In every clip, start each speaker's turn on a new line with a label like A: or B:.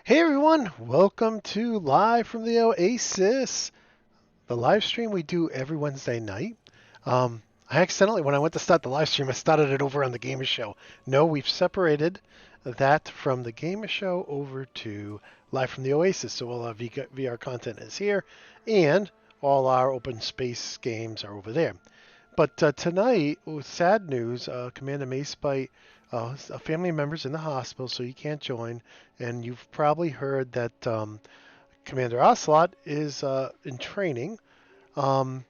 A: Hey everyone, welcome to Live from the Oasis, the live stream we do every Wednesday night. I accidentally, when I went to start the live stream, I started it over on the Gamer Show. No, we've separated that from the Gamer Show over to Live from the Oasis. So all our VR content is here, and all our open space games are over there. But tonight, sad news, Commander Macebite, a family member's in the hospital, so he can't join. And you've probably heard that Commander Ocelot is in training. Um,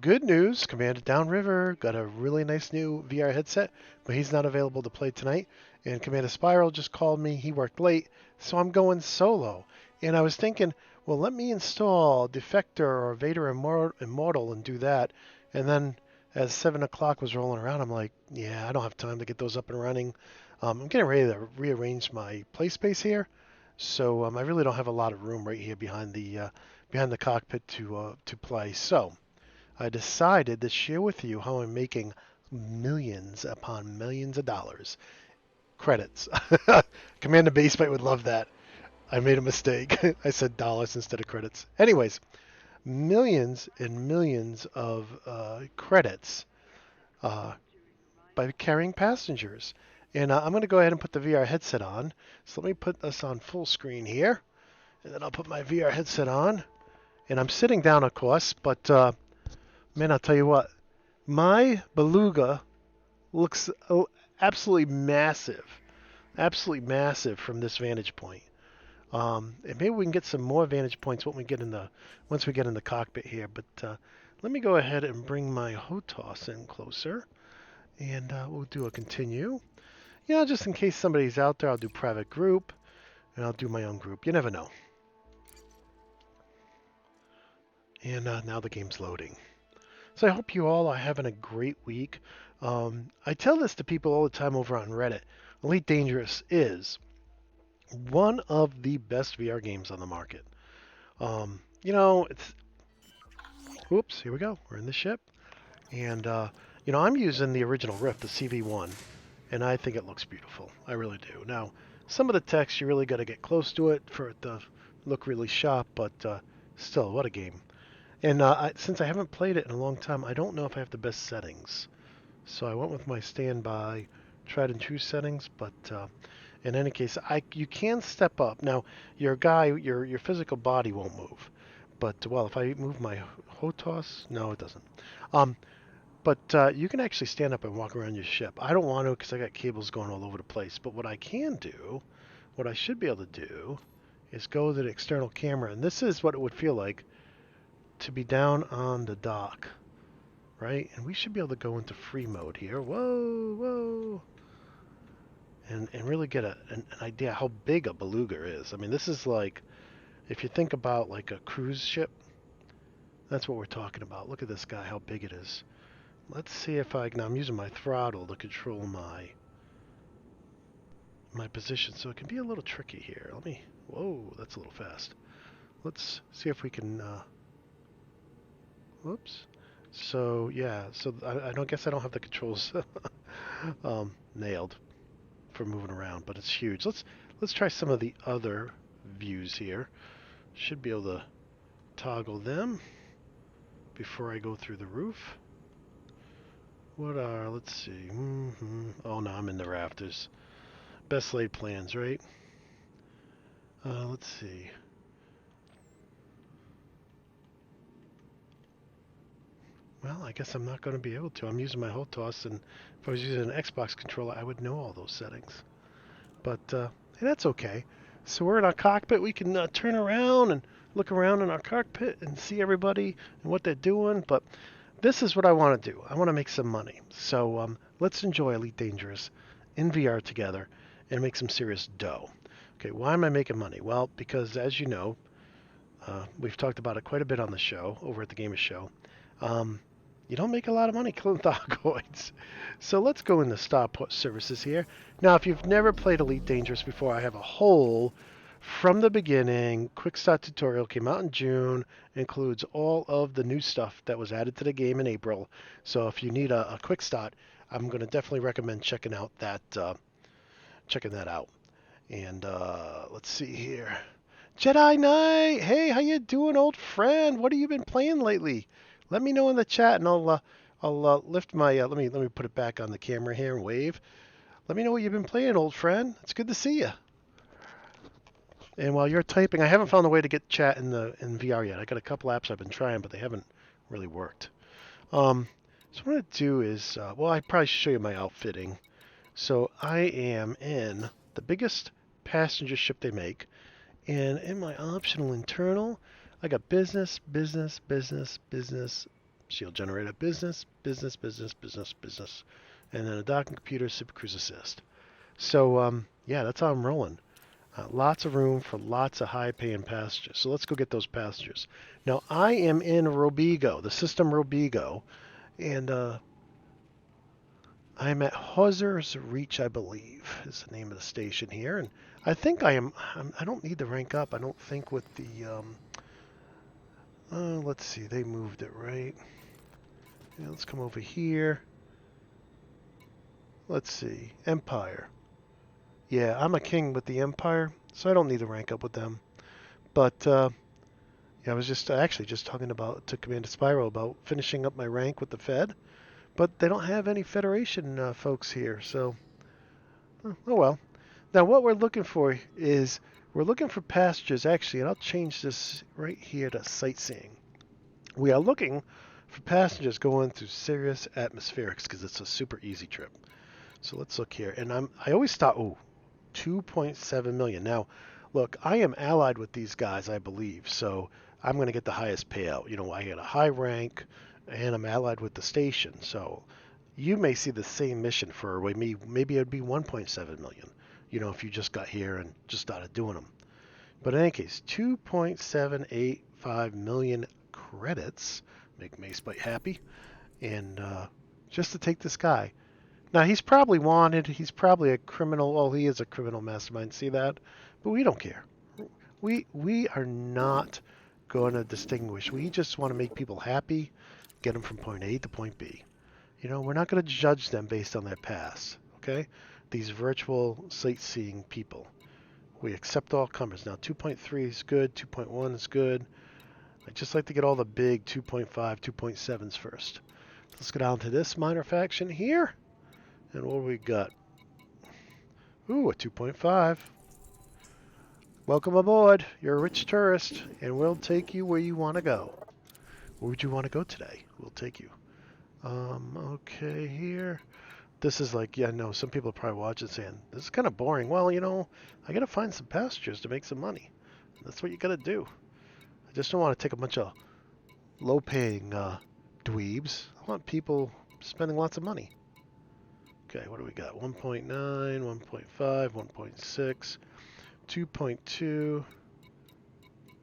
A: Good news, Commander Downriver got a really nice new VR headset, but he's not available to play tonight. And Commander Spiral just called me. He worked late, so I'm going solo. And I was thinking, well, let me install Defector or Vader Immortal and do that. And then as 7 o'clock was rolling around, I'm like, yeah, I don't have time to get those up and running. I'm getting ready to rearrange my play space here. So I really don't have a lot of room right here behind the cockpit to play. So I decided to share with you how I'm making millions upon millions of dollars. Credits. Commander Basebite would love that. I made a mistake. I said dollars instead of credits. Anyways, millions and millions of credits uh, by carrying passengers. And I'm going to go ahead and put the VR headset on. So let me put this on full screen here. And then I'll put my VR headset on. And I'm sitting down, of course, but man, I'll tell you what, my Beluga looks absolutely massive from this vantage point. And maybe we can get some more vantage points when we get in the once we get in the cockpit here. But let me go ahead and bring my HOTOS in closer, and we'll do a continue. Just in case somebody's out there, I'll do private group, and I'll do my own group. You never know. And now the game's loading. So I hope you all are having a great week. I tell this to people all the time over on Reddit. Elite Dangerous is one of the best VR games on the market. It's Oops, here we go. We're in the ship, and I'm using the original Rift, the CV1, and I think it looks beautiful. I really do. Now, some of the text you really got to get close to it for it to look really sharp, but still, what a game! And since I haven't played it in a long time, I don't know if I have the best settings. So I went with my standby, tried and true settings. But in any case, you can step up. Now, your physical body won't move. But well, if I move my HOTOS, no, it doesn't. Um, but you can actually stand up and walk around your ship. I don't want to because I got cables going all over the place. But what I can do, what I should be able to do, is go to the external camera, and this is what it would feel like to be down on the dock, right? And we should be able to go into free mode here. Whoa, whoa. And really get an idea how big a Beluga is. I mean, this is like, if you think about like a cruise ship, that's what we're talking about. Look at this guy, how big it is. Let's see if now I'm using my throttle to control my position, so it can be a little tricky here. Whoa, that's a little fast. Let's see if we can, whoops. So yeah, so I don't guess I don't have the controls nailed for moving around, but it's huge. Let's try some of the other views here. Should be able to toggle them before I go through the roof. Let's see. Oh no, I'm in the rafters. Best laid plans, right? Let's see. Well, I guess I'm not going to be able to. I'm using my HOTOS, and if I was using an Xbox controller, I would know all those settings. But hey, that's okay. So we're in our cockpit. We can turn around and look around in our cockpit and see everybody and what they're doing. But this is what I want to do. I want to make some money. So let's enjoy Elite Dangerous in VR together and make some serious dough. Okay, why am I making money? Well, because as you know, we've talked about it quite a bit on the show, over at the Gamer Show. You don't make a lot of money killing Thargoids. So let's go into Starport Services here. Now, if you've never played Elite Dangerous before, I have a whole, from the beginning, quick start tutorial, came out in June, includes all of the new stuff that was added to the game in April. So if you need a quick start, I'm going to definitely recommend checking that out. And let's see here. Jedi Knight, hey, how you doing, old friend? What have you been playing lately? Let me know in the chat, and I'll lift my let me put it back on the camera here and wave. Let me know what you've been playing, old friend. It's good to see you. And while you're typing, I haven't found a way to get chat in VR yet. I got a couple apps I've been trying, but they haven't really worked. So what I'm gonna do is, well, I probably should show you my outfitting. So I am in the biggest passenger ship they make, and in my optional internal, I got business, business, business, business, shield generator, business, business, business, business, business, and then a docking computer, super cruise assist. So yeah, that's how I'm rolling. Lots of room for lots of high-paying passengers. So let's go get those passengers. Now I am in Robigo, the system Robigo, and I'm at Hawser's Reach, I believe, is the name of the station here. And I think I don't need to rank up. I don't think with the, let's see, they moved it, right? Yeah, let's come over here. Let's see, Empire. Yeah, I'm a king with the Empire, so I don't need to rank up with them. But, yeah, I was just actually just talking to Commander Spyro about finishing up my rank with the Fed. But they don't have any Federation folks here, so, oh well. Now what we're looking for is, we're looking for passengers, actually, and I'll change this right here to sightseeing. We are looking for passengers going through Sirius Atmospherics because it's a super easy trip. So let's look here. And I always thought, oh, 2.7 million. Now, look, I am allied with these guys, I believe, so I'm going to get the highest payout. You know, I get a high rank, and I'm allied with the station. So you may see the same mission for me. Maybe it'd be 1.7 million. You know, if you just got here and just started doing them. But in any case, 2.785 million credits make MaceBite happy, and just to take this guy. Now he's probably wanted. He's probably a criminal. Well, he is a criminal mastermind. See that? But we don't care. We are not going to distinguish. We just want to make people happy, get them from point A to point B. You know, we're not going to judge them based on their past. Okay? These virtual sightseeing people. We accept all comers. Now 2.3 is good. 2.1 is good. I just like to get all the big 2.5, 2.7s first. Let's go down to this minor faction here. And what do we got? Ooh, a 2.5. Welcome aboard. You're a rich tourist, and we'll take you where you want to go. Where would you want to go today? We'll take you. Okay, here. This is like, yeah, no, some people probably watch it saying, this is kind of boring. Well, you know, I got to find some passengers to make some money. That's what you got to do. I just don't want to take a bunch of low-paying dweebs. I want people spending lots of money. Okay, what do we got? 1.9, 1.5, 1.6, 2.2.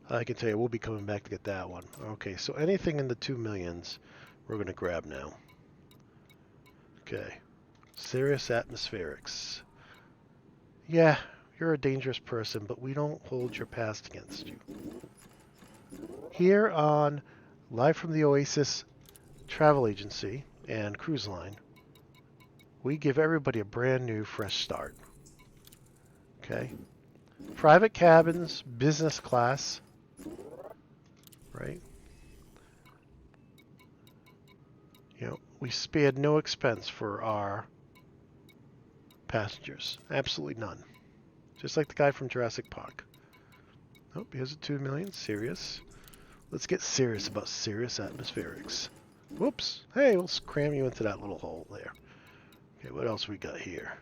A: I can tell you, we'll be coming back to get that one. Okay, so anything in the 2 millions, we're going to grab now. Okay, Sirius Atmospherics. Yeah, you're a dangerous person, but we don't hold your past against you. Here on Live from the Oasis Travel Agency and Cruise Line, we give everybody a brand new, fresh start. Okay? Private cabins, business class, right? You know, we spared no expense for our passengers. Absolutely none. Just like the guy from Jurassic Park. Oh, here's a 2 million. Serious. Let's get serious about Sirius Atmospherics. Whoops. Hey, let's cram you into that little hole there. Okay, what else we got here?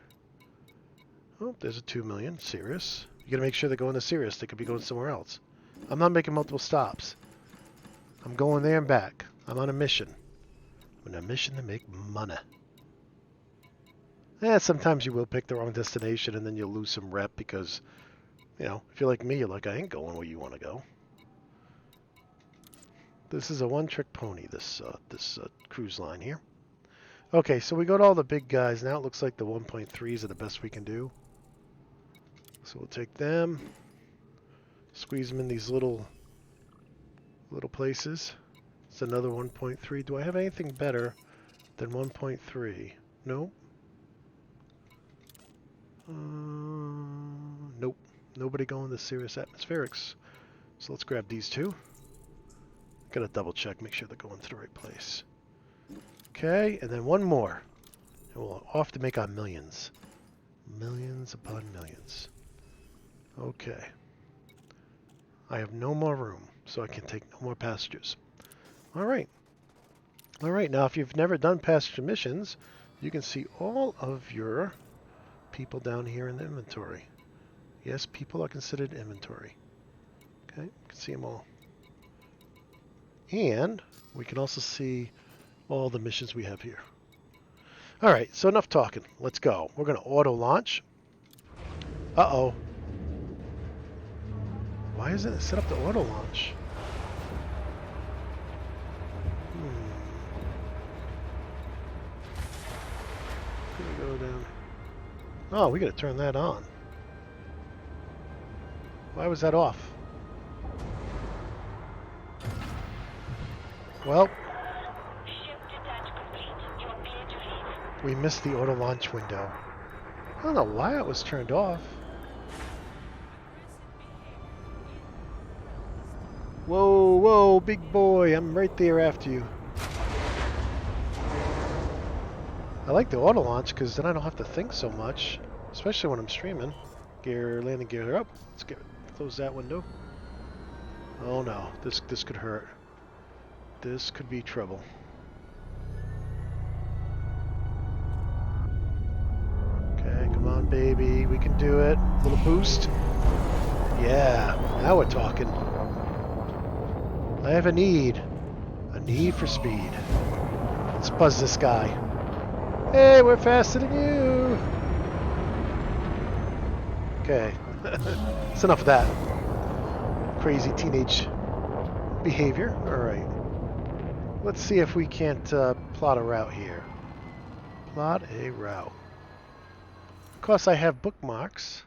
A: Oh, there's a 2 million. Sirius. You gotta make sure they're going to Sirius. They could be going somewhere else. I'm not making multiple stops. I'm going there and back. I'm on a mission. I'm on a mission to make money. Sometimes you will pick the wrong destination and then you'll lose some rep because, you know, if you're like me, you're like, I ain't going where you want to go. This is a one-trick pony, this cruise line here. Okay, so we got all the big guys. Now it looks like the 1.3s are the best we can do. So we'll take them, squeeze them in these little places. It's another 1.3. Do I have anything better than 1.3? No. Nope. Nobody going to Sirius Atmospherics. So let's grab these two. Gotta double check, make sure they're going to the right place. Okay, and then one more. And we'll off to make our millions. Millions upon millions. Okay. I have no more room, so I can take no more passengers. Alright. Alright, now if you've never done passenger missions, you can see all of your people down here in the inventory. Yes, people are considered inventory. Okay, you can see them all. And we can also see all the missions we have here. Alright, so enough talking. Let's go. We're going to auto launch. Uh-oh. Why isn't it set up to auto launch? Gonna go down. Oh, we gotta turn that on. Why was that off? Well, we missed the auto launch window. I don't know why it was turned off. Whoa, whoa, big boy, I'm right there after you. I like the auto launch because then I don't have to think so much, especially when I'm streaming. Gear, landing gear up. Let's close that window. Oh no, this could hurt. This could be trouble. Okay, come on, baby, we can do it. A little boost. Yeah, now we're talking. I have a need for speed. Let's buzz this guy. Hey, we're faster than you! Okay, that's enough of that crazy teenage behavior. Alright, let's see if we can't plot a route here. Plot a route. Of course, I have bookmarks.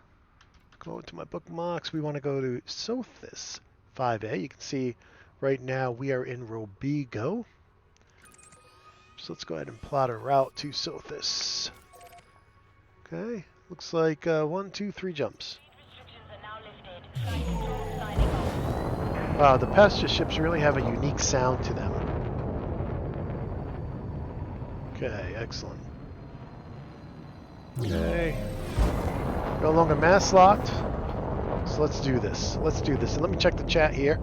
A: Go to my bookmarks. We want to go to Sothis 5A. You can see right now we are in Robigo. So let's go ahead and plot a route to Sothis. Okay, looks like 1, 2, 3 jumps. Wow, the passenger ships really have a unique sound to them. Okay, excellent. Okay, no longer mass locked. So let's do this. Let's do this. And let me check the chat here.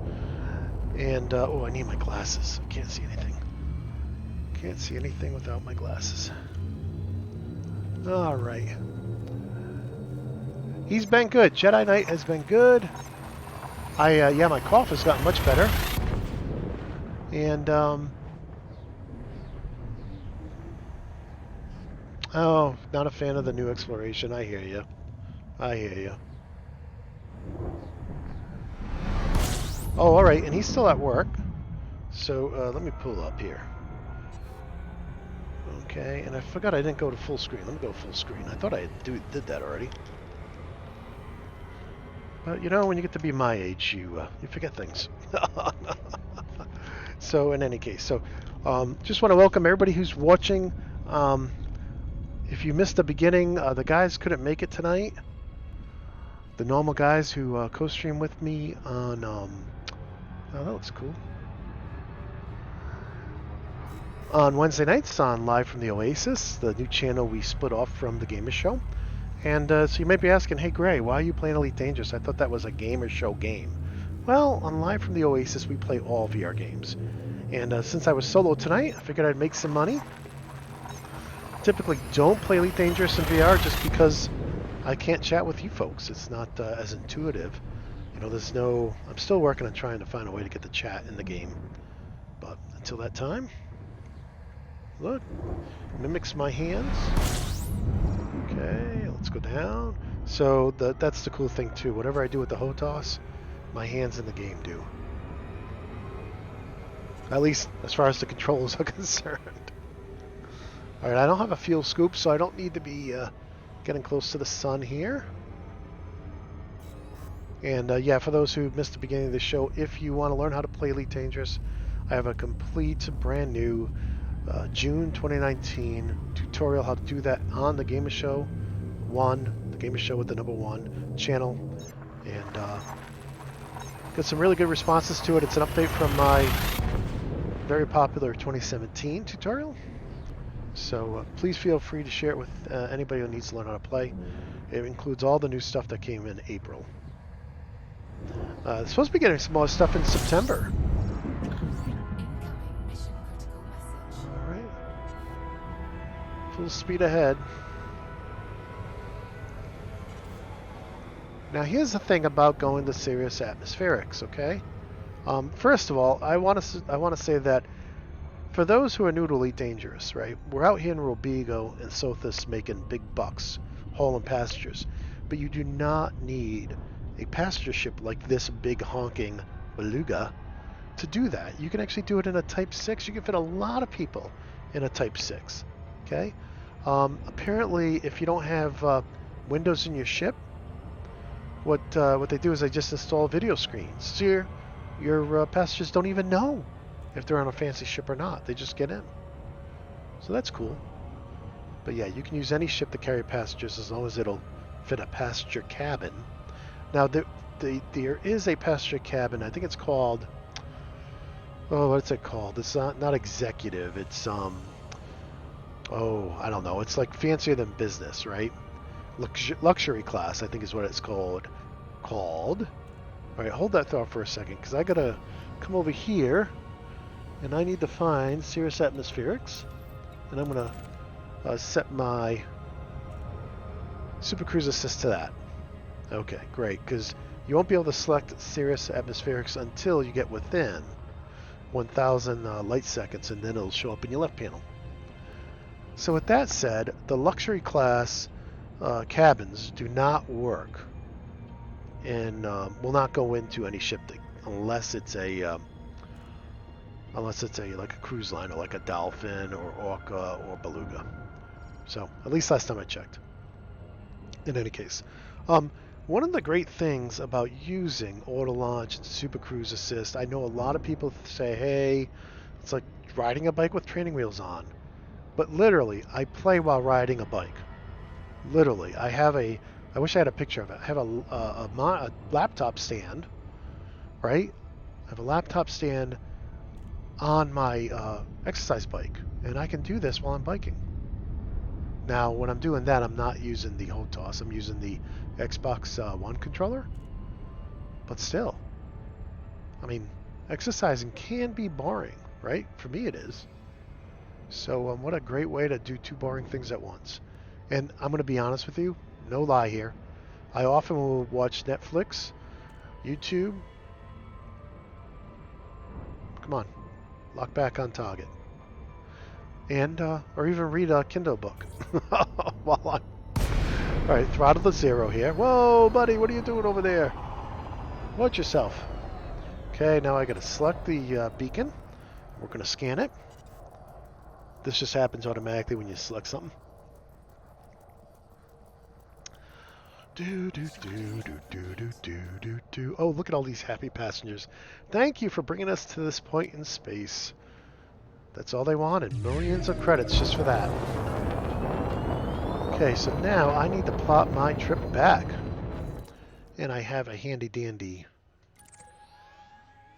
A: And oh, I need my glasses. I can't see anything. Can't see anything without my glasses. Alright. He's been good. Jedi Knight has been good. Yeah, my cough has gotten much better. And, oh, not a fan of the new exploration. I hear you. I hear you. Oh, alright, and he's still at work. So, let me pull up here. Okay, and I forgot I didn't go to full screen. Let me go full screen. I thought I did that already. But you know, when you get to be my age, you forget things. So in any case, so just want to welcome everybody who's watching. If you missed the beginning, the guys couldn't make it tonight. The normal guys who co-stream with me on. Oh, that looks cool. On Wednesday nights on Live from the Oasis, the new channel we split off from the Gamer Show. And so you might be asking, hey Gray, why are you playing Elite Dangerous? I thought that was a Gamer Show game. Well, on Live from the Oasis, we play all VR games. And since I was solo tonight, I figured I'd make some money. Typically don't play Elite Dangerous in VR just because I can't chat with you folks. It's not as intuitive. You know, there's no... I'm still working on trying to find a way to get the chat in the game. But until that time... Look, mimics my hands. Okay, let's go down. So that's the cool thing too. Whatever I do with the HOTAS, my hands in the game do. At least as far as the controls are concerned. Alright, I don't have a fuel scoop, so I don't need to be getting close to the sun here. And yeah, for those who missed the beginning of the show, if you want to learn how to play Elite Dangerous, I have a complete, brand new June 2019 tutorial how to do that on the Gamer Show 1, the Gamer Show with the number 1 channel, and got some really good responses to it. It's an update from my very popular 2017 tutorial. So please feel free to share it with anybody who needs to learn how to play. It includes all the new stuff that came in April. Supposed to be getting some more stuff in September. Alright. Full speed ahead. Now here's the thing about going to Sirius Atmospherics, okay? First of all, I want to say that for those who are new to Elite Dangerous, right? We're out here in Robigo and Sothis making big bucks, hauling passengers, but you do not need a passenger ship like this big honking Beluga to do that. You can actually do it in a Type 6. You can fit a lot of people in a Type 6, okay? Apparently, if you don't have windows in your ship, what they do is they just install video screens. So your passengers don't even know if they're on a fancy ship or not. They just get in. So that's cool. But yeah, you can use any ship to carry passengers as long as it'll fit a passenger cabin. Now, there is a passenger cabin. I think it's called... Oh, what's it called? It's not executive. It's, oh, I don't know. It's like fancier than business, right? Luxury class, I think is what it's called. All right, hold that thought for a second, because I gotta come over here, and I need to find Sirius Atmospherics, and I'm gonna set my Super Cruise Assist to that. Okay, great, because you won't be able to select Sirius Atmospherics until you get within 1,000 light seconds, and then it'll show up in your left panel. So with that said, the luxury class cabins do not work, and will not go into any ship unless it's a like a cruise line or like a Dolphin or Orca or Beluga. So at least last time I checked. In any case, one of the great things about using auto launch and Super Cruise Assist, I know a lot of people say, hey, it's like riding a bike with training wheels on, but literally I play while riding a bike. Literally, I wish I had a picture of it. I have a laptop stand, right? I have a laptop stand on my exercise bike, and I can do this while I'm biking. Now, when I'm doing that, I'm not using the HOTOS. I'm using the Xbox One controller. But still, I mean, exercising can be boring, right? For me, it is. So what a great way to do two boring things at once. And I'm going to be honest with you, no lie here. I often will watch Netflix, YouTube. Come on, lock back on target. And, or even read a Kindle book. While I'm... Alright, throttle to 0 here. Whoa, buddy, what are you doing over there? Watch yourself. Okay, now I got to select the beacon. We're going to scan it. This just happens automatically when you select something. Oh, look at all these happy passengers. Thank you for bringing us to this point in space. That's all they wanted. Millions of credits just for that. Okay, so now I need to plot my trip back. And I have a handy dandy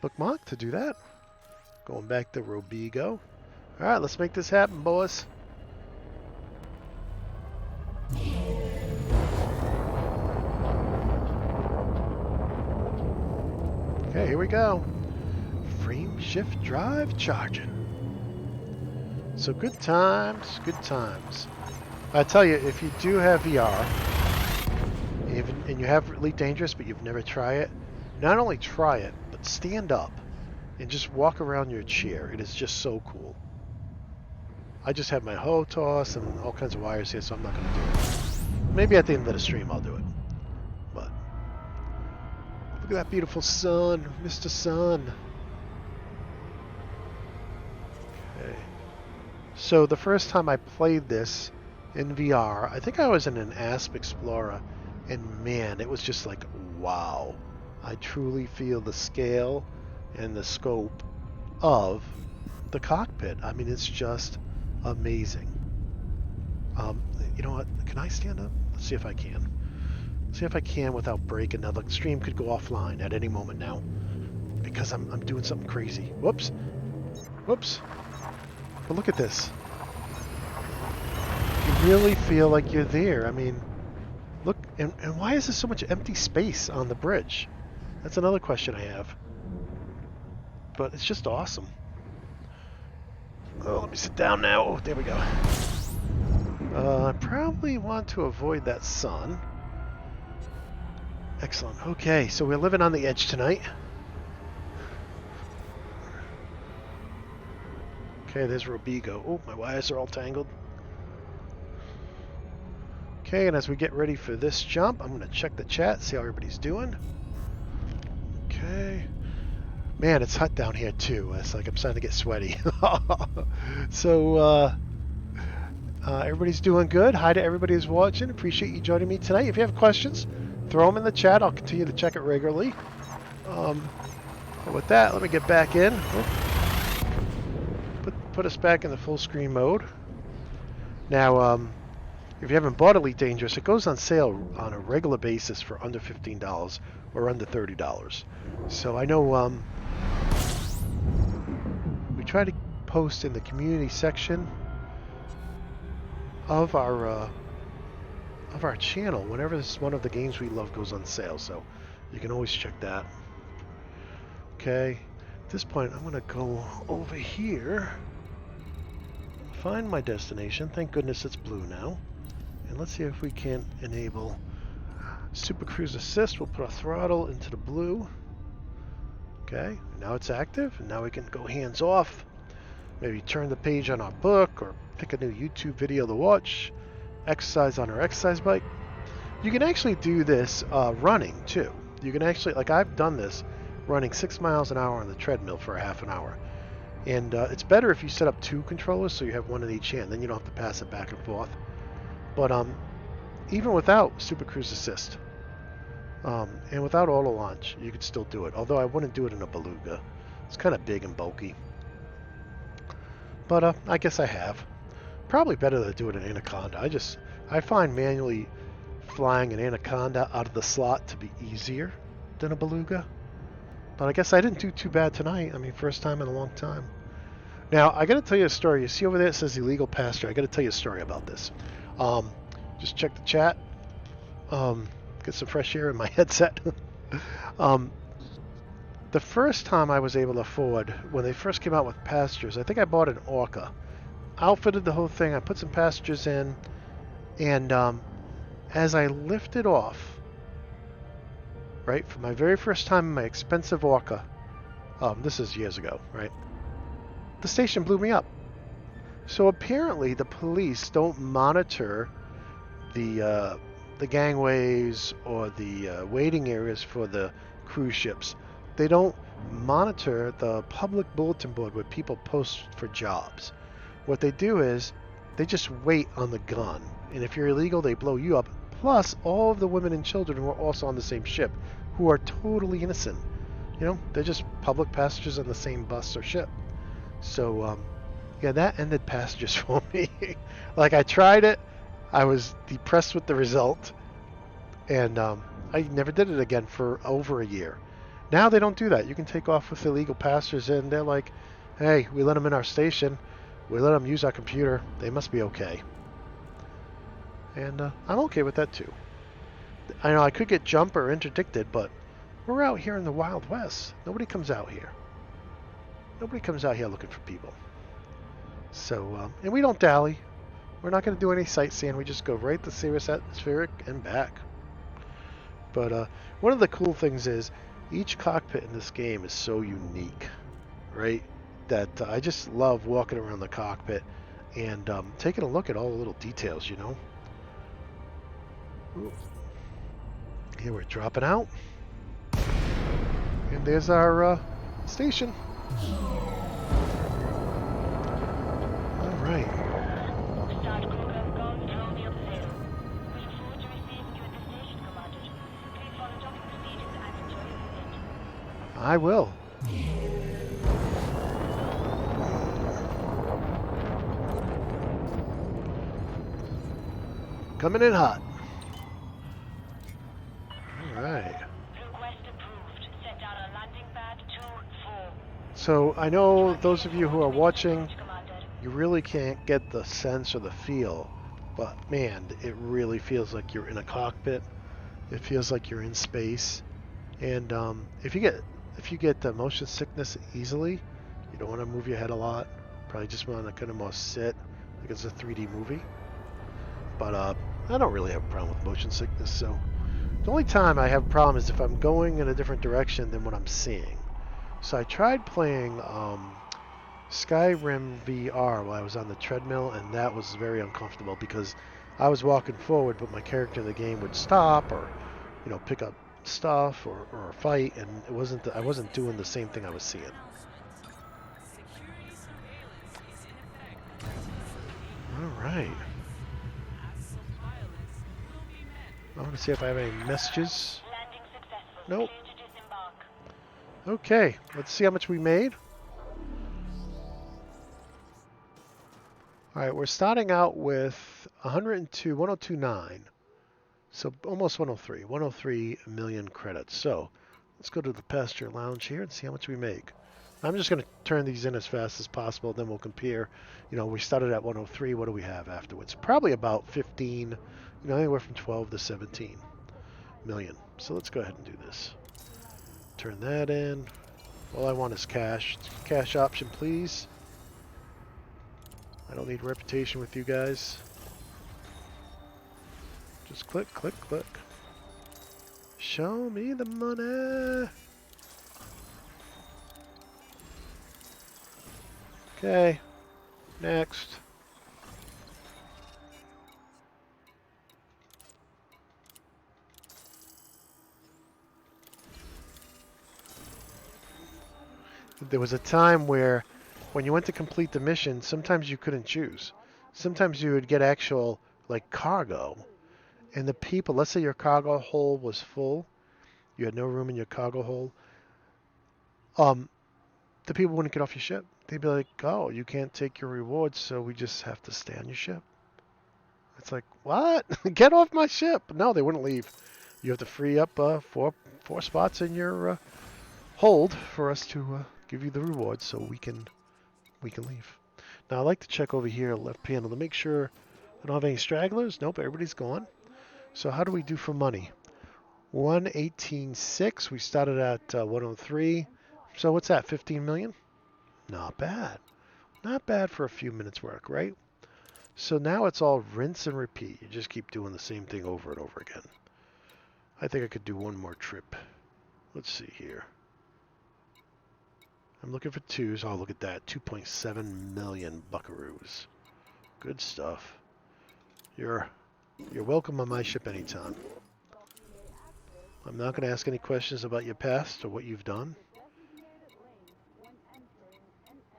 A: bookmark to do that. Going back to Robigo. Alright, let's make this happen, boys. Okay, here we go. Frame shift drive charging. So good times, good times. I tell you, if you do have VR, and you have Elite Dangerous, but you've never tried it, not only try it, but stand up and just walk around your chair. It is just so cool. I just have my HOTOS and all kinds of wires here, so I'm not going to do it. Maybe at the end of the stream I'll do it. But look at that beautiful sun, Mr. Sun. Okay. So the first time I played this in VR, I think I was in an Asp Explorer, and man, it was just like, wow. I truly feel the scale and the scope of the cockpit. I mean, it's just amazing. You know what? Can I stand up? Let's see if I can. See if I can without breaking. Now the stream could go offline at any moment now because I'm doing something crazy. Whoops. Whoops. But look at this. You really feel like you're there. I mean, look, and why is there so much empty space on the bridge? That's another question I have. But it's just awesome. Oh, let me sit down now. Oh, there we go. I probably want to avoid that sun. Excellent. Okay, so we're living on the edge tonight. Okay, there's Robigo. Oh, my wires are all tangled. Okay, and as we get ready for this jump, I'm going to check the chat, see how everybody's doing. Okay. Man, it's hot down here too. It's like I'm starting to get sweaty. So, everybody's doing good. Hi to everybody who's watching. Appreciate you joining me tonight. If you have questions, throw them in the chat. I'll continue to check it regularly. But with that, let me get back in. Put us back in the full screen mode. Now, if you haven't bought Elite Dangerous, it goes on sale on a regular basis for under $15 or under $30. So I know we try to post in the community section of our channel whenever one of the games we love goes on sale. So you can always check that. Okay, at this point I'm going to go over here, find my destination. Thank goodness it's blue now. And let's see if we can enable Super Cruise Assist. We'll put our throttle into the blue. Okay, now it's active, and now we can go hands off. Maybe turn the page on our book, or pick a new YouTube video to watch. Exercise on our exercise bike. You can actually do this running too. You can actually, like I've done this, running 6 miles an hour on the treadmill for a half an hour. And it's better if you set up 2 controllers so you have one in each hand. Then you don't have to pass it back and forth. But even without Super Cruise Assist and without auto launch, you could still do it. Although I wouldn't do it in a Beluga. It's kind of big and bulky. But I guess I have. Probably better to do it in Anaconda. I find manually flying an Anaconda out of the slot to be easier than a Beluga. But I guess I didn't do too bad tonight. I mean, first time in a long time. Now, I got to tell you a story. You see over there it says illegal pasture. I got to tell you a story about this. Just check the chat. Get some fresh air in my headset. The first time I was able to afford, when they first came out with pastures, I think I bought an Orca. Outfitted the whole thing. I put some pastures in, and as I lifted off, right, for my very first time in my expensive Orca, this is years ago, right, the station blew me up. So apparently the police don't monitor the gangways or the waiting areas for the cruise ships. They don't monitor the public bulletin board where people post for jobs. What they do is they just wait on the gun, and if you're illegal, they blow you up. Plus, all of the women and children who are also on the same ship, who are totally innocent. You know, they're just public passengers on the same bus or ship. So, yeah, that ended passengers for me. Like, I tried it. I was depressed with the result, and I never did it again for over a year. Now they don't do that. You can take off with illegal passengers, and they're like, hey, we let them in our station. We let them use our computer. They must be okay. And I'm okay with that, too. I know I could get jumped or interdicted, but we're out here in the Wild West. Nobody comes out here. Nobody comes out here looking for people. So, and we don't dally. We're not going to do any sightseeing. We just go right to Sirius Atmospherics and back. But one of the cool things is each cockpit in this game is so unique, right? That I just love walking around the cockpit and taking a look at all the little details, you know. Ooh. Here we're dropping out. And there's our station. All right. I will. Coming in hot. right.
B: Request approved. Set down a landing pad 2-4.
A: So I know those of you who are watching,
B: Commander.
A: you really can't get the sense or the feel, but man, it really feels like you're in a cockpit. It feels like you're in space. And if you get motion sickness easily, you don't want to move your head a lot. Probably just want to kind of more sit, like it's a 3D movie. But I don't really have a problem with motion sickness. So the only time I have a problem is if I'm going in a different direction than what I'm seeing. So I tried playing Skyrim VR while I was on the treadmill, and that was very uncomfortable because I was walking forward, but my character in the game would stop or, pick up stuff or fight, and I wasn't doing the same thing I was seeing. All right. I'm gonna see if I have any messages.
B: Landing successful.
A: Nope.
B: Clear to disembark.
A: Okay, let's see how much we made. All right, we're starting out with 1029. So almost 103 million credits. So let's go to the pasture lounge here and see how much we make. I'm just going to turn these in as fast as possible, then we'll compare. We started at 103. What do we have afterwards? Probably about 15, anywhere from 12 to 17 million. So let's go ahead and do this. Turn that in. All I want is cash. Cash option, please. I don't need reputation with you guys. Just click, click, click. Show me the money. Okay. Next. There was a time where when you went to complete the mission, sometimes you couldn't choose. Sometimes you would get actual, like, cargo. And the people, let's say your cargo hold was full. You had no room in your cargo hold. The people wouldn't get off your ship. They'd be like, oh, you can't take your rewards, so we just have to stay on your ship. It's like, what? Get off my ship. No, they wouldn't leave. You have to free up four spots in your hold for us to give you the rewards so we can leave. Now, I like to check over here, left panel, to make sure I don't have any stragglers. Nope, everybody's gone. So how do we do for money? 118.6. We started at 103. So what's that, 15 million? Not bad. Not bad for a few minutes work, right? So now it's all rinse and repeat. You just keep doing the same thing over and over again. I think I could do one more trip. Let's see here. I'm looking for twos. Oh, look at that. 2.7 million buckaroos. Good stuff. You're welcome on my ship anytime. I'm not going to ask any questions about your past or what you've done.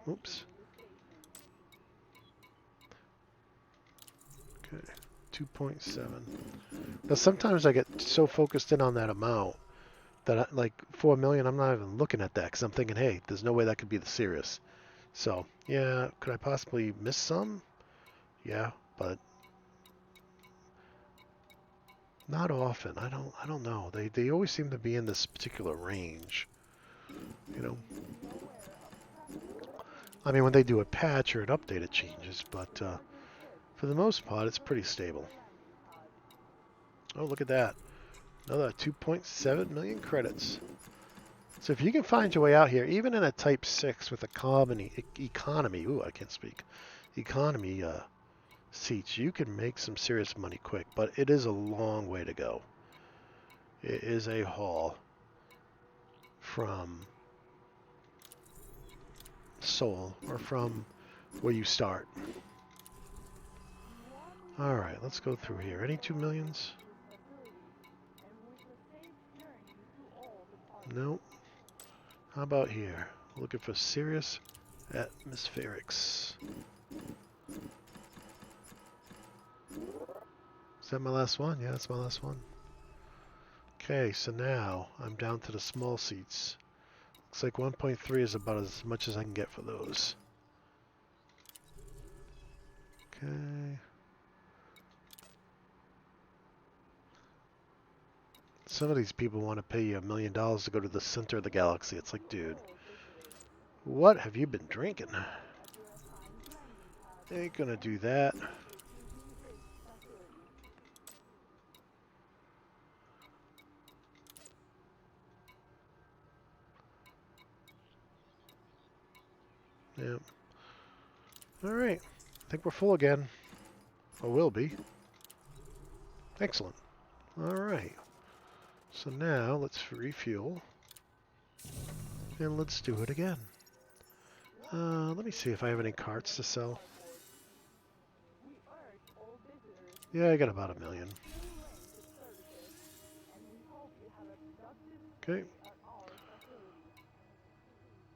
A: Oops. Okay. 2.7. Now sometimes I get so focused in on that amount that like 4 million, I'm not even looking at that because I'm thinking, hey, there's no way that could be the Sirius. So yeah, could I possibly miss some? Yeah, but not often. I don't know. They always seem to be in this particular range. I mean, when they do a patch or an update, it changes, but for the most part, it's pretty stable. Oh, look at that. Another 2.7 million credits. So if you can find your way out here, even in a Type 6 with economy, ooh, I can't speak, economy seats, you can make some serious money quick, but it is a long way to go. It is a haul from Seoul, or from where you start. All right, let's go through here. Any 2 millions? Nope. How about here? Looking for Sirius Atmospherics. Is that my last one? Yeah, that's my last one. Okay, so now I'm down to the small seats. Looks like 1.3 is about as much as I can get for those. Okay. Some of these people want to pay you $1 million to go to the center of the galaxy. It's like, dude, what have you been drinking? Ain't gonna do that. Yep. Alright. I think we're full again. Or will be. Excellent. Alright. So now let's refuel. And let's do it again. Let me see if I have any carts to sell. Yeah, I got about $1 million. Okay.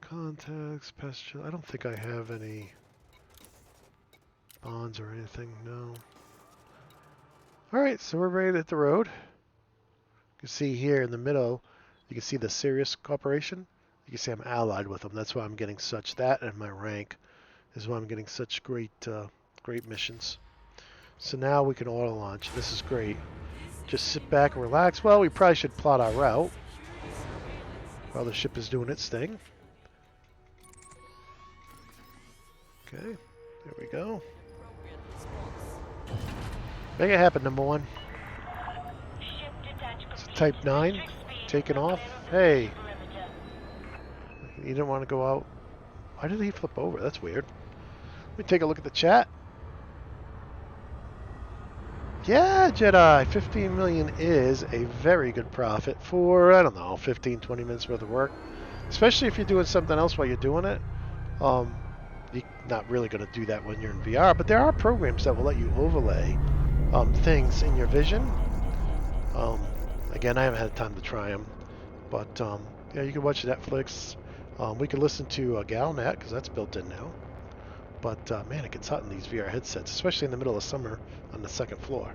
A: Contacts, pestilence. I don't think I have any bonds or anything. No. Alright, so we're ready to hit the road. You can see here in the middle, you can see the Sirius Corporation. You can see I'm allied with them. That's why I'm getting such. That and my rank is why I'm getting such great missions. So now we can auto launch. This is great. Just sit back and relax. Well, we probably should plot our route while the ship is doing its thing. Okay, there we go. Make it happen, number one. It's Type 9, taking off. Hey, you didn't want to go out. Why did he flip over? That's weird. Let me take a look at the chat. Yeah, Jedi, 15 million is a very good profit for, I don't know, 15, 20 minutes worth of work. Especially if you're doing something else while you're doing it. You're not really going to do that when you're in VR, but there are programs that will let you overlay things in your vision. Again, I haven't had time to try them, but yeah, you can watch Netflix. We can listen to Galnet, because that's built in now. But man, it gets hot in these VR headsets, especially in the middle of summer on the second floor.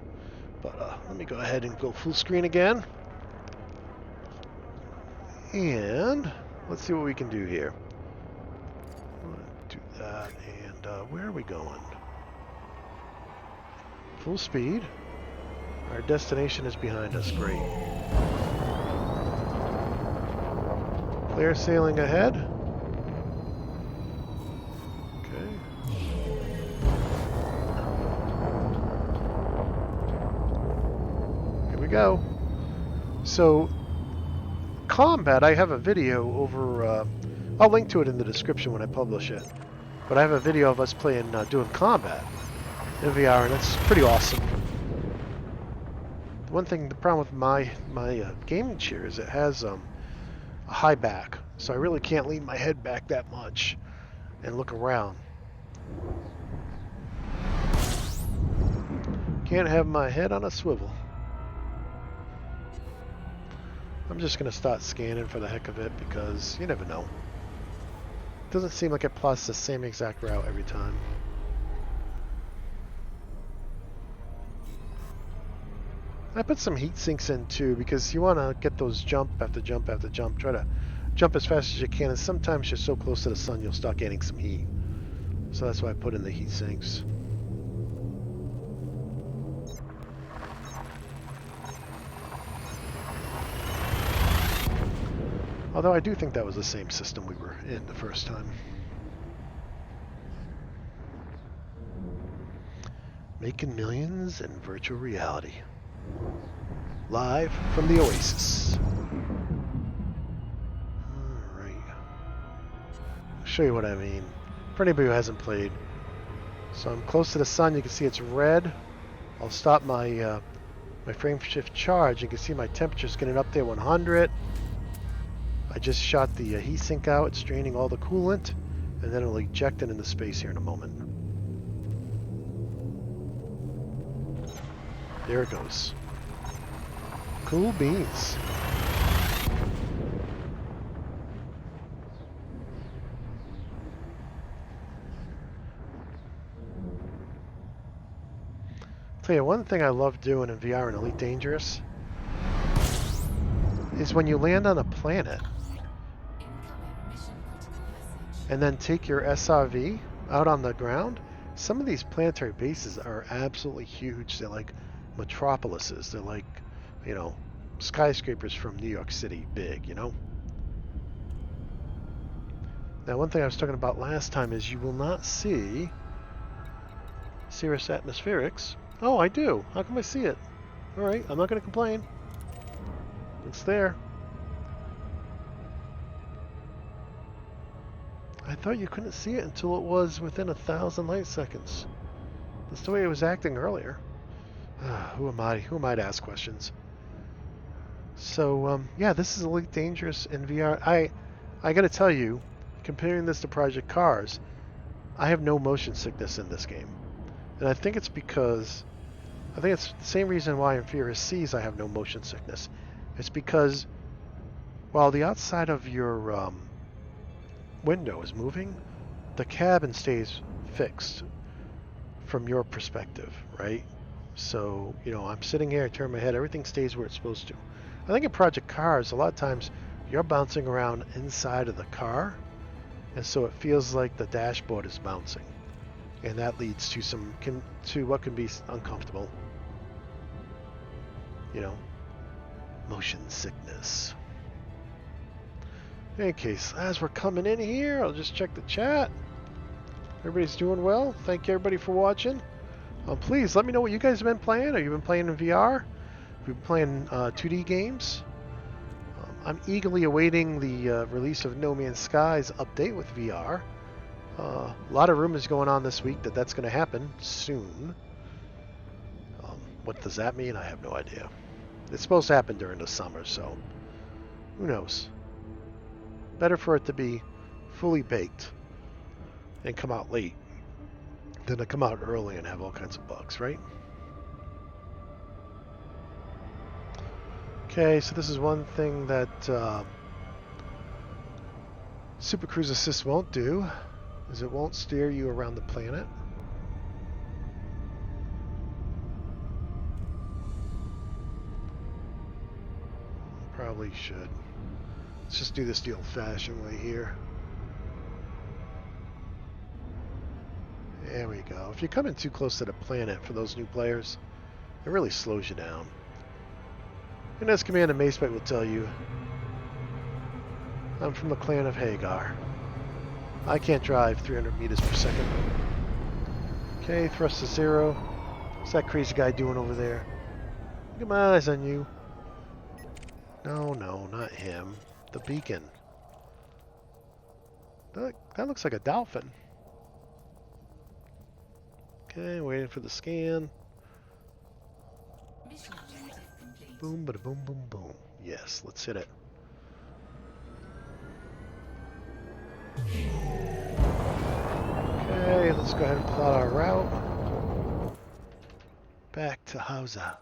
A: But let me go ahead and go full screen again. And let's see what we can do here. Do that, and where are we going? Full speed. Our destination is behind us. Great. Clear sailing ahead. Okay. Here we go. So, combat, I have a video over, I'll link to it in the description when I publish it. But I have a video of us playing, doing combat in VR, and it's pretty awesome. The problem with my gaming chair is it has a high back, so I really can't lean my head back that much and look around. Can't have my head on a swivel. I'm just going to start scanning for the heck of it, because you never know. It doesn't seem like it plots the same exact route every time. I put some heat sinks in too, because you want to get those jump after jump after jump. Try to jump as fast as you can, and sometimes you're so close to the sun you'll start getting some heat. So that's why I put in the heat sinks. Although I do think that was the same system we were in the first time. Making millions in virtual reality. Live from the Oasis. Alright. I'll show you what I mean. For anybody who hasn't played. So I'm close to the sun, you can see it's red. I'll stop my my frame shift charge. You can see my temperature's getting up there 100. I just shot the heat sink out, it's draining all the coolant, and then it'll eject it into space here in a moment. There it goes. Cool beans. Tell you one thing I love doing in VR and Elite Dangerous is when you land on a planet and then take your SRV out on the ground. Some of these planetary bases are absolutely huge. They're like metropolises. They're like, you know, skyscrapers from New York City big, you know? Now, one thing I was talking about last time is you will not see Sirius Atmospherics. Oh, I do. How come I see it? All right, I'm not going to complain. It's there. I thought you couldn't see it until it was within 1,000 light seconds. That's the way it was acting earlier. Who am I? Who am I to ask questions? So, yeah, this is Elite Dangerous in VR. I got to tell you, comparing this to Project Cars, I have no motion sickness in this game. And I think it's because, I think it's the same reason why in Furious Seas I have no motion sickness. It's because while the outside of your window is moving, the cabin stays fixed from your perspective, right? So, you know, I'm sitting here, I turn my head, everything stays where it's supposed to. I think in Project Cars, a lot of times you're bouncing around inside of the car, and so it feels like the dashboard is bouncing. And that leads to what can be uncomfortable. You know, motion sickness. In any case, as we're coming in here, I'll just check the chat. Everybody's doing well. Thank you, everybody, for watching. Please let me know what you guys have been playing. Have you been playing in VR? Have you been playing 2D games? I'm eagerly awaiting the release of No Man's Sky's update with VR. A lot of rumors going on this week that that's going to happen soon. What does that mean? I have no idea. It's supposed to happen during the summer, so who knows? Better for it to be fully baked and come out late than to come out early and have all kinds of bugs, right? Okay, so this is one thing that Super Cruise Assist won't do, is it won't steer you around the planet. Probably should. Let's just do this the old-fashioned way here. There we go. If you're coming too close to the planet for those new players, it really slows you down. And as Commander Macebite will tell you, I'm from the clan of Hagar. I can't drive 300 meters per second. Okay, thrust to 0. What's that crazy guy doing over there? Get my eyes on you. No, not him. The beacon. That looks like a dolphin. Okay, waiting for the scan. Boom, bada boom, boom, boom. Yes, let's hit it. Okay, let's go ahead and plot our route. Back to Hausa.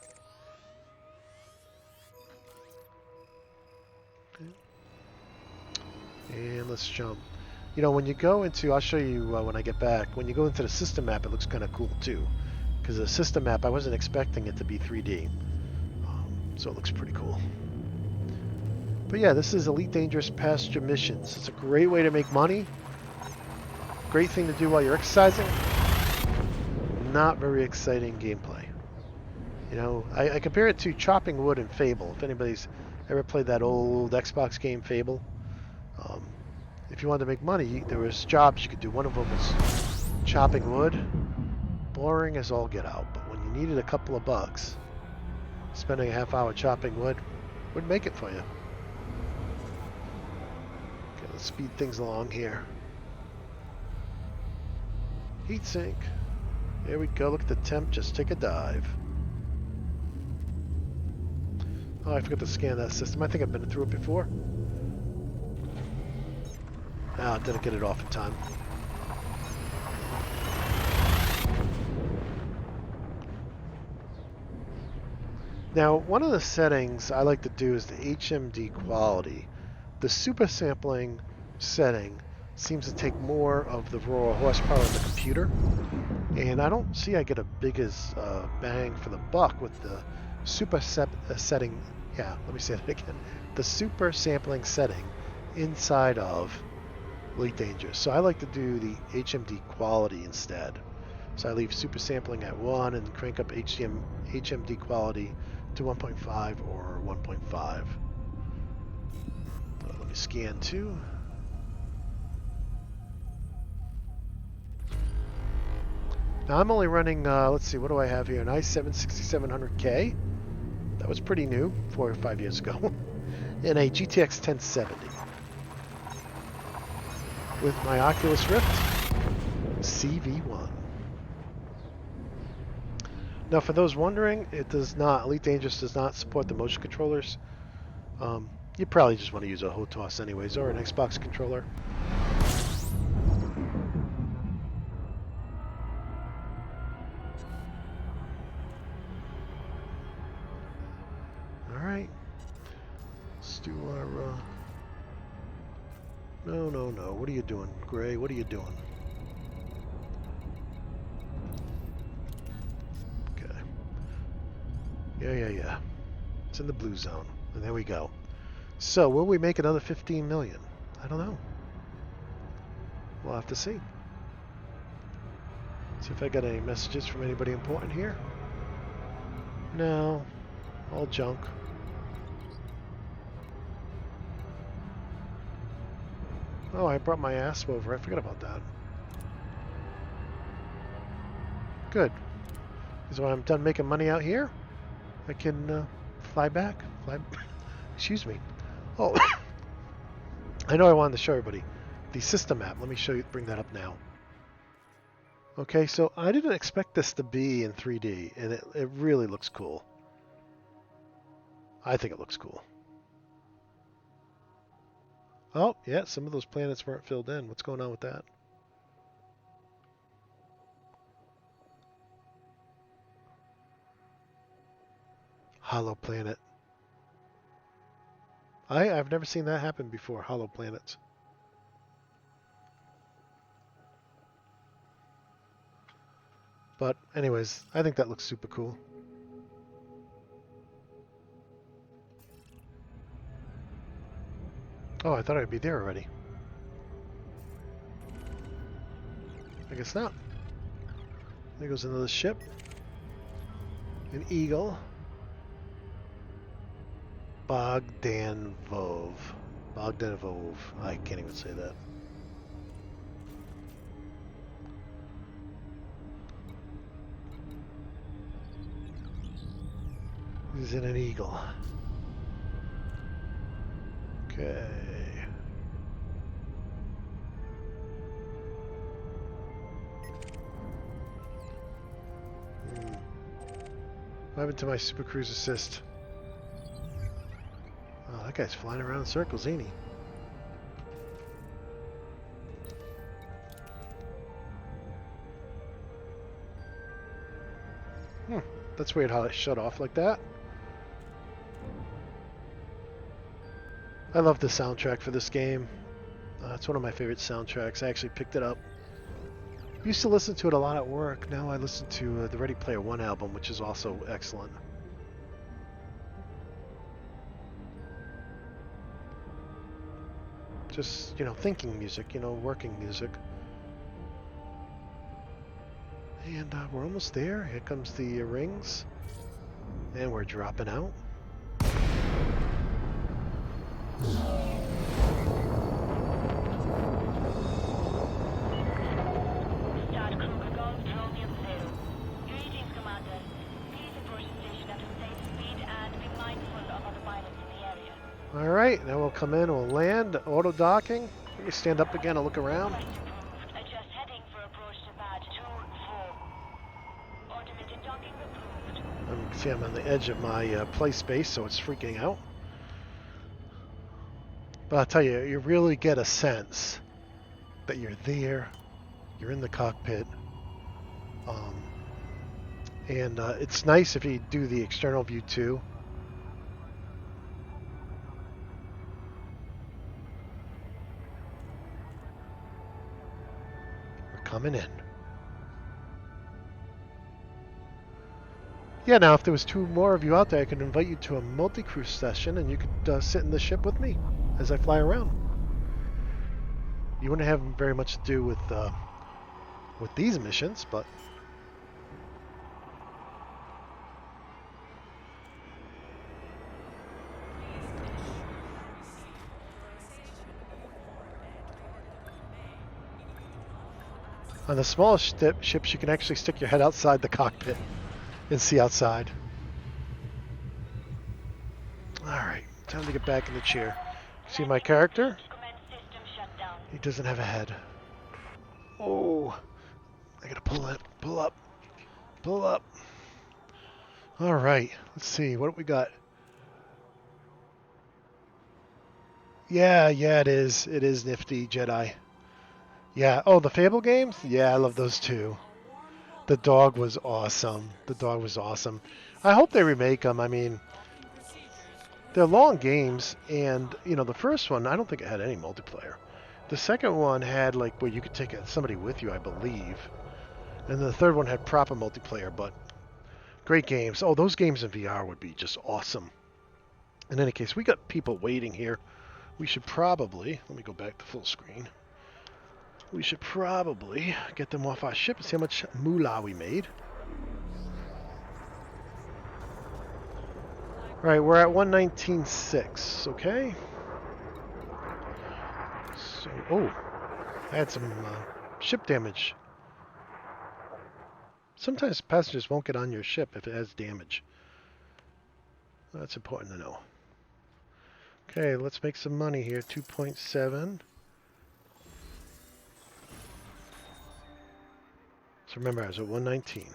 A: Okay. And let's jump. You know, when you go into, I'll show you when I get back, when you go into the system map, it looks kind of cool too. Because the system map, I wasn't expecting it to be 3D. So it looks pretty cool. But yeah, this is Elite Dangerous Passenger Missions. It's a great way to make money. Great thing to do while you're exercising. Not very exciting gameplay. You know, I compare it to chopping wood in Fable. If anybody's ever played that old Xbox game Fable. If you wanted to make money, there was jobs you could do. One of them was chopping wood. Boring as all get out. But when you needed a couple of bucks, spending a half hour chopping wood would make it for you. Okay, let's speed things along here. Heat sink. There we go. Look at the temp. Just take a dive. Oh, I forgot to scan that system. I think I've been through it before. Ah, didn't get it off in time. Now, one of the settings I like to do is the HMD quality. The super sampling setting seems to take more of the raw horsepower of the computer, and I don't see I get a biggest bang for the buck with the super setting. Yeah, let me say that again. The super sampling setting inside of Elite Dangerous. So I like to do the HMD quality instead. So I leave super sampling at 1 and crank up HMD quality to 1.5 or 1.5. Let me scan too. Now I'm only running, let's see, what do I have here? An i7 6700K. That was pretty new, 4 or 5 years ago. And a GTX 1070. With my Oculus Rift CV1. Now for those wondering, it does not, Elite Dangerous does not support the motion controllers. You probably just want to use a HOTOS anyways, or an Xbox controller. Alright. Let's do our... No. What are you doing, Gray? What are you doing? Okay. Yeah. It's in the blue zone. And there we go. So, will we make another 15 million? I don't know. We'll have to see. See if I got any messages from anybody important here. No. All junk. Oh, I brought my ass over. I forgot about that. Good. Because when I'm done making money out here, I can fly back. Excuse me. Oh, I know I wanted to show everybody the system app. Let me show you. Bring that up now. Okay, so I didn't expect this to be in 3D, and it really looks cool. I think it looks cool. Oh, yeah, some of those planets weren't filled in. What's going on with that? Hollow planet. I've never seen that happen before, hollow planets. But anyways, I think that looks super cool. Oh, I thought I'd be there already. I guess not. There goes another ship. An Eagle. Bogdanov. I can't even say that. He's in an Eagle. Okay. What happened to my Super Cruise Assist? Oh, that guy's flying around in circles, ain't he? That's weird how it shut off like that. I love the soundtrack for this game. It's one of my favorite soundtracks. I actually picked it up. Used to listen to it a lot at work. Now I listen to the Ready Player One album, which is also excellent. Just, thinking music, working music. And we're almost there. Here comes the rings. And we're dropping out. Alright, now we'll come in, we'll land, auto docking. Let me stand up again and look around. See, I'm on the edge of my play space, so it's freaking out. But I'll tell you, you really get a sense that you're there, you're in the cockpit. And it's nice if you do the external view too. We're coming in. Yeah, now if there was 2 more of you out there, I could invite you to a multi-cruise session and you could sit in the ship with me as I fly around. You wouldn't have very much to do with these missions, but On the smallest ships, you can actually stick your head outside the cockpit and see outside. Alright, time to get back in the chair. See my character?
B: Commence system shutdown.
A: He doesn't have a head. Oh, I gotta pull up. Alright, let's see, what do we got? Yeah, it is. It is nifty, Jedi. Yeah, oh, the Fable games? Yeah, I love those too. The dog was awesome. I hope they remake them. I mean, they're long games, and, you know, the first one, I don't think it had any multiplayer. The second one had, like, where you could take somebody with you, I believe. And the third one had proper multiplayer, but great games. Oh, those games in VR would be just awesome. In any case, we got people waiting here. We should probably, let me go back to full screen. We should probably get them off our ship and see how much moolah we made. Right, we're at 119.6, okay? So, oh, I had some ship damage. Sometimes passengers won't get on your ship if it has damage. That's important to know. Okay, let's make some money here. 2.7. So remember, I was at 119.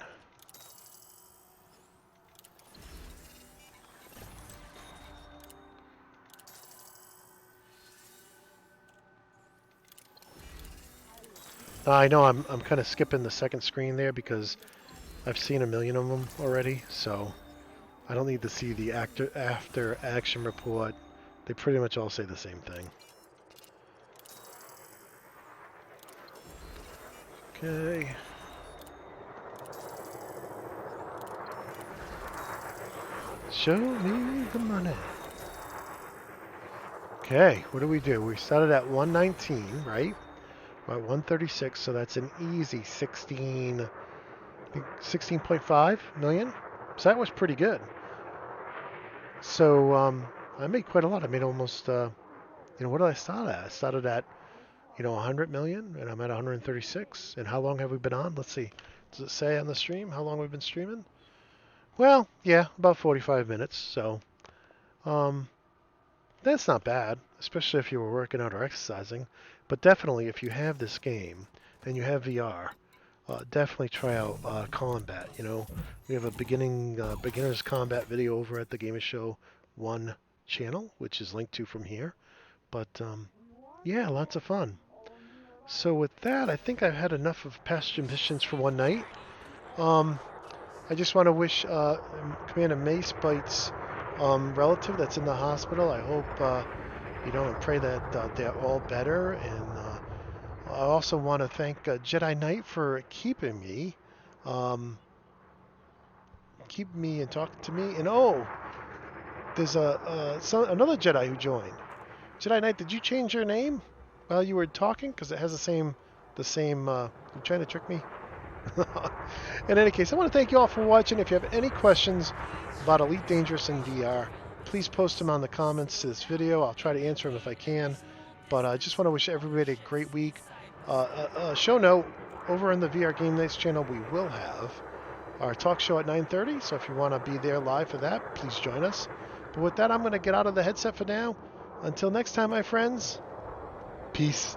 A: I know I'm kind of skipping the second screen there because I've seen a million of them already, so I don't need to see the after action report. They pretty much all say the same thing. Okay. Show me the money. Okay, what do? We started at 119, right? We're at 136, so that's an easy 16.5 million. So that was pretty good. So I made quite a lot. I made almost, what did I start at? I started at, 100 million, and I'm at 136. And how long have we been on? Let's see. Does it say on the stream how long we've been streaming? Well, yeah, about 45 minutes. So that's not bad, especially if you were working out or exercising. But definitely, if you have this game and you have VR, definitely try out combat. We have a beginner's combat video over at the Gamer Show 1 channel, which is linked to from here. But yeah, lots of fun. So with that, I think I've had enough of passenger missions for one night. I just want to wish Commander Mace Bite's relative that's in the hospital, I hope, and pray that they're all better. And I also want to thank Jedi Knight for keeping me and talking to me. And there's another Jedi who joined. Jedi Knight, did you change your name while you were talking? Because it has the same. You're trying to trick me. In any case, I want to thank you all for watching. If you have any questions about Elite Dangerous in VR, please post them on the comments to this video. I'll try to answer them if I can. But I just want to wish everybody a great week. Show note, over on the VR Game Nights channel, we will have our talk show at 9:30. So if you want to be there live for that, please join us. But with that, I'm going to get out of the headset for now. Until next time, my friends, peace.